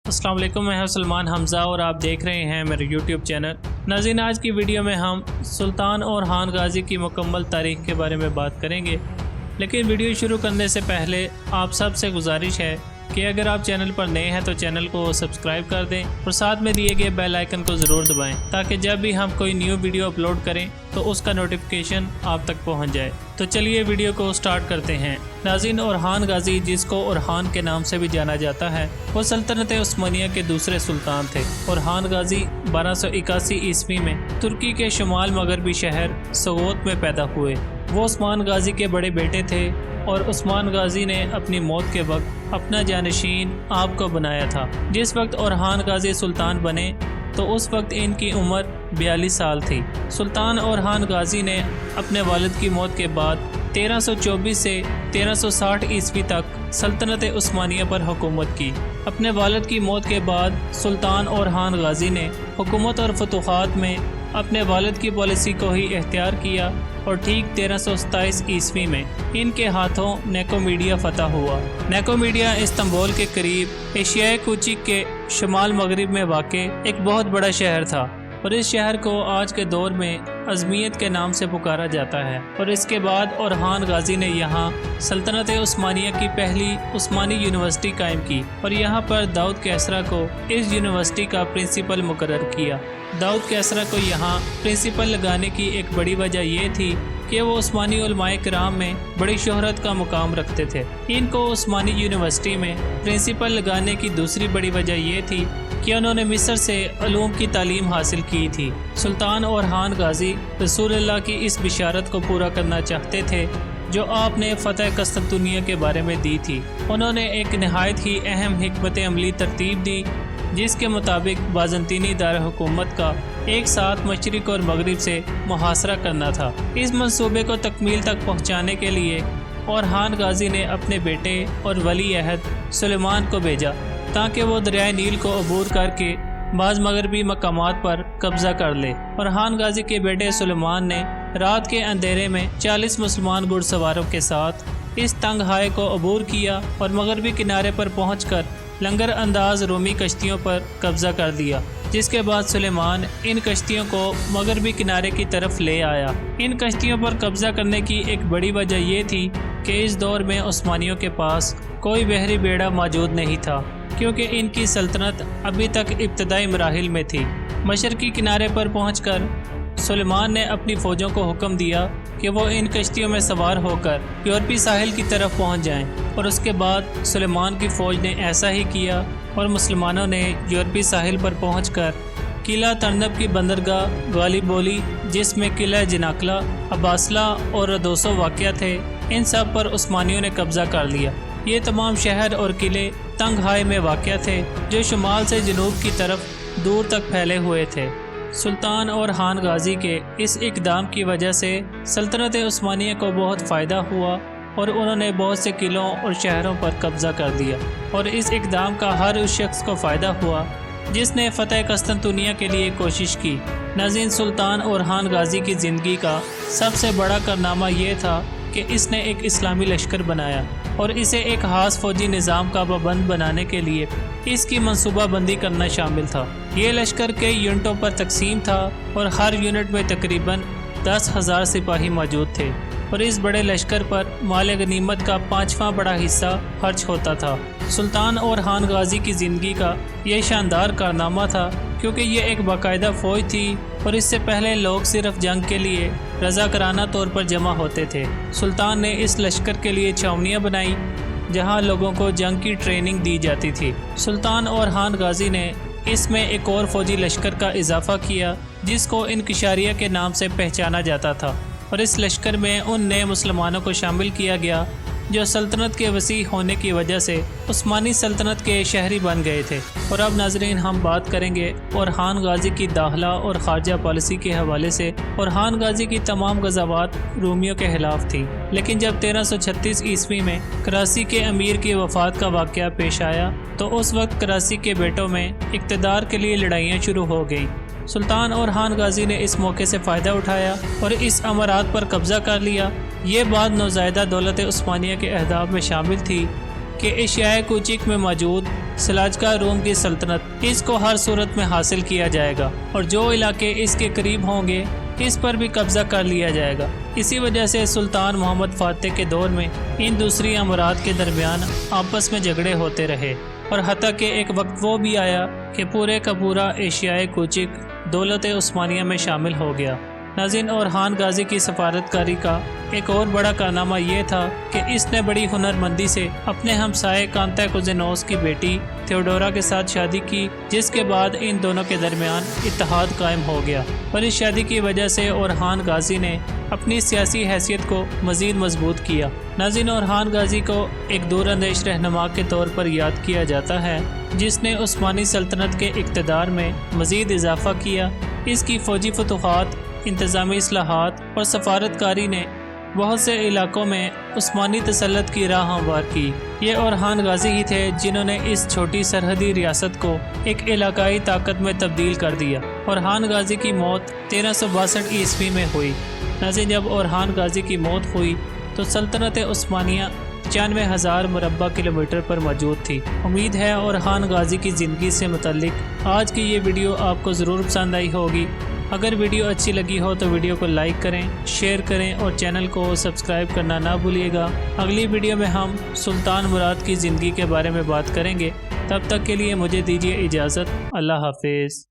अस्सलाम वालेकुम, मैं हूं सलमान हमज़ा और आप देख रहे हैं मेरे यूट्यूब चैनल। नाज़रीन, आज की वीडियो में हम सुल्तान और खान गाज़ी की मुकम्मल तारीख़ के बारे में बात करेंगे। लेकिन वीडियो शुरू करने से पहले आप सब से गुजारिश है कि अगर आप चैनल पर नए हैं तो चैनल को सब्सक्राइब कर दें और साथ में दिए गए बेल आइकन को ज़रूर दबाएं ताकि जब भी हम कोई न्यू वीडियो अपलोड करें तो उसका नोटिफिकेशन आप तक पहुंच जाए। तो चलिए वीडियो को स्टार्ट करते हैं। नाज़रीन, ओरहान गाज़ी, जिसको ओरहान के नाम से भी जाना जाता है, वो सल्तनत उस्मानिया के दूसरे सुल्तान थे। ओरहान गाज़ी 1281 ईस्वी में तुर्की के शुमाल मगरबी शहर सगोत में पैदा हुए। वो उस्मान गाज़ी के बड़े बेटे थे और उस्मान गाज़ी ने अपनी मौत के वक्त अपना जानशीन आप को बनाया था। जिस वक्त ओरहान गाज़ी सुल्तान बने तो उस वक्त इनकी उम्र 42 साल थी। सुल्तान ओरहान गाज़ी ने अपने वालिद की मौत के बाद 1324 से 1360 ईस्वी तक सल्तनत उस्मानिया पर हुकूमत की। अपने वालिद की मौत के बाद सुल्तान ओरहान गाज़ी ने हुकूमत और फतूहात में अपने वालिद की पॉलिसी को ही इख्तियार किया और ठीक 1327 ईस्वी में इनके हाथों निकोमीडिया फतह हुआ। निकोमीडिया इस्तांबुल के करीब एशियाई कूचिक के शुमाल मगरिब में वाक़े एक बहुत बड़ा शहर था और इस शहर को आज के दौर में अज़मियत के नाम से पुकारा जाता है। और इसके बाद ओरहान गाज़ी ने यहाँ सल्तनत उस्मानिया की पहली उस्मानी यूनिवर्सिटी कायम की और यहाँ पर दाऊद कैसरा को इस यूनिवर्सिटी का प्रिंसिपल मुकर्रर किया। दाऊद कैसरा को यहाँ प्रिंसिपल लगाने की एक बड़ी वजह ये थी कि वो उस्मानी उलमाए किराम में बड़ी शोहरत का मुकाम रखते थे। इनको उस्मानी यूनिवर्सिटी में प्रिंसिपल लगाने की दूसरी बड़ी वजह ये थी कि उन्होंने मिस्र से उलूम की तालीम हासिल की थी। सुल्तान ओरहान गाज़ी रसूलुल्लाह की इस बिशारत को पूरा करना चाहते थे जो आपने फ़तह कस्तंतुनिया के बारे में दी थी। उन्होंने एक नहायत ही अहम हिकमत अमली तरतीब दी जिसके मुताबिक बाज़ंतीनी दार हुकूमत का एक साथ मशरिक़ और मगरिब से मुहासरा करना था। इस मंसूबे को तकमील तक पहुँचाने के लिए ओरहान गाज़ी ने अपने बेटे और वली अहद सुलेमान को भेजा ताकि वो दरियाए नील को अबूर करके बाज़ मगरबी मकामात पर कब्ज़ा कर ले। ओरहान गाज़ी के बेटे सुलेमान ने रात के अंधेरे में 40 मुसलमान घुड़सवारों के साथ इस तंग हाय को अबूर किया और मगरबी किनारे पर पहुंचकर लंगर अंदाज रोमी कश्तियों पर कब्ज़ा कर दिया। जिसके बाद सुलेमान इन कश्तियों को मगरबी किनारे की तरफ ले आया। इन कश्तियों पर कब्ज़ा करने की एक बड़ी वजह ये थी कि इस दौर में उस्मानियों के पास कोई बहरी बेड़ा मौजूद नहीं था क्योंकि इनकी सल्तनत अभी तक इब्तदाई मराहिल में थी। मशरकी किनारे पर पहुंचकर सुलेमान ने अपनी फ़ौजों को हुक्म दिया कि वो इन कश्तियों में सवार होकर यूरोपी साहिल की तरफ पहुंच जाएं और उसके बाद सुलेमान की फ़ौज ने ऐसा ही किया और मुसलमानों ने यूरोपी साहिल पर पहुंचकर किला तरनब की बंदरगाह गालिब बोली, जिसमें किला जनाकला, अब्बासला और रदोसो वाक़या थे, इन सब पर उस्मानियों ने कब्ज़ा कर लिया। ये तमाम शहर और किले तंग हाय में वाक़या थे जो शुमाल से जनूब की तरफ दूर तक फैले हुए थे। सुल्तान ओरहान गाज़ी के इस इक़दाम की वजह से सल्तनत उस्मानिया को बहुत फ़ायदा हुआ और उन्होंने बहुत से किलों और शहरों पर कब्ज़ा कर दिया और इस इक़दाम का हर उस शख्स को फ़ायदा हुआ जिसने फ़तह कस्तंतुनिया के लिए कोशिश की। नाज़रीन, सुल्तान ओरहान गाज़ी की ज़िंदगी का सबसे बड़ा कारनामा ये था कि इसने एक इस्लामी लश्कर बनाया और इसे एक खास फ़ौजी निज़ाम का पाबंद बनाने के लिए इसकी मंसूबा बंदी करना शामिल था। ये लश्कर कई यूनिटों पर तकसीम था और हर यूनिट में तकरीबन 10,000 सिपाही मौजूद थे और इस बड़े लश्कर पर माल गनीमत का 5वां बड़ा हिस्सा खर्च होता था। सुल्तान ओरहान गाज़ी की ज़िंदगी का यह शानदार कारनामा था क्योंकि ये एक बाकायदा फ़ौज थी और इससे पहले लोग सिर्फ जंग के लिए रज़ाकराना तौर पर जमा होते थे। सुल्तान ने इस लश्कर के लिए छावनियाँ बनाई जहाँ लोगों को जंग की ट्रेनिंग दी जाती थी। सुल्तान ओरहान गाज़ी ने इसमें एक और फ़ौजी लश्कर का इजाफ़ा किया जिसको इनकिशारिया के नाम से पहचाना जाता था और इस लश्कर में उन नए मुसलमानों को शामिल किया गया जो सल्तनत के वसी होने की वजह से उस्मानी सल्तनत के शहरी बन गए थे। और अब नाजरीन, हम बात करेंगे ओरहान गाज़ी की दाखिला और खारजा पॉलिसी के हवाले से। ओरहान गाज़ी की तमाम गज़ावात रूमियों के खिलाफ थी, लेकिन जब 1336 ईस्वी में कराची के अमीर की वफ़ात का वाक़या पेश आया तो उस वक्त कराची के बेटों में इक़्तिदार के लिए लड़ाइयाँ शुरू हो गईं। सुल्तान ओरहान गाज़ी ने इस मौके से फ़ायदा उठाया और इस अमारात पर कब्ज़ा कर लिया। ये बात नौज़ायदा दौलत उस्मानिया के अहदाफ में शामिल थी कि एशियाई कूचिक में मौजूद سلاجقہ روم کی سلطنت، اس کو ہر صورت میں حاصل کیا جائے گا اور جو علاقے اس کے قریب ہوں گے اس پر بھی قبضہ کر لیا جائے گا۔ اسی وجہ سے سلطان محمد فاتح کے دور میں ان دوسری امارات کے درمیان آپس میں جھگڑے ہوتے رہے، اور حتیٰ کہ ایک وقت وہ بھی آیا کہ پورے کا پورا ایشیائے کوچک دولت عثمانیہ میں شامل ہو گیا۔ ناظرین، اورحان غازی کی سفارتکاری کا ایک اور بڑا کارنامہ یہ تھا کہ اس نے بڑی ہنرمندی سے اپنے ہمسائے کانتاکوزینوس کی بیٹی تھیوڈورا کے ساتھ شادی کی، جس کے بعد ان دونوں کے درمیان اتحاد قائم ہو گیا، اور اس شادی کی وجہ سے اورحان غازی نے اپنی سیاسی حیثیت کو مزید مضبوط کیا۔ ناظرین، اورحان غازی کو ایک دور اندیش رہنما کے طور پر یاد کیا جاتا ہے جس نے عثمانی سلطنت کے اقتدار میں مزید اضافہ کیا۔ اس کی فوجی فتوحات، انتظامی اصلاحات اور سفارتکاری نے بہت سے علاقوں میں عثمانی تسلط کی راہ ہموار کی۔ یہ اورحان غازی ہی تھے جنہوں نے اس چھوٹی سرحدی ریاست کو ایک علاقائی طاقت میں تبدیل کر دیا۔ اورحان غازی کی موت 1362 عیسوی میں ہوئی۔ ناظرین، جب اورحان غازی کی موت ہوئی تو سلطنت عثمانیہ 95,000 مربع کلومیٹر پر موجود تھی۔ امید ہے اورحان غازی کی زندگی سے متعلق آج کی یہ ویڈیو آپ کو ضرور پسند آئی ہوگی۔ اگر ویڈیو اچھی لگی ہو تو ویڈیو کو لائک کریں، شیئر کریں اور چینل کو سبسکرائب کرنا نہ بھولیے گا۔ اگلی ویڈیو میں ہم سلطان مراد کی زندگی کے بارے میں بات کریں گے۔ تب تک کے لیے مجھے دیجیے اجازت۔ اللہ حافظ۔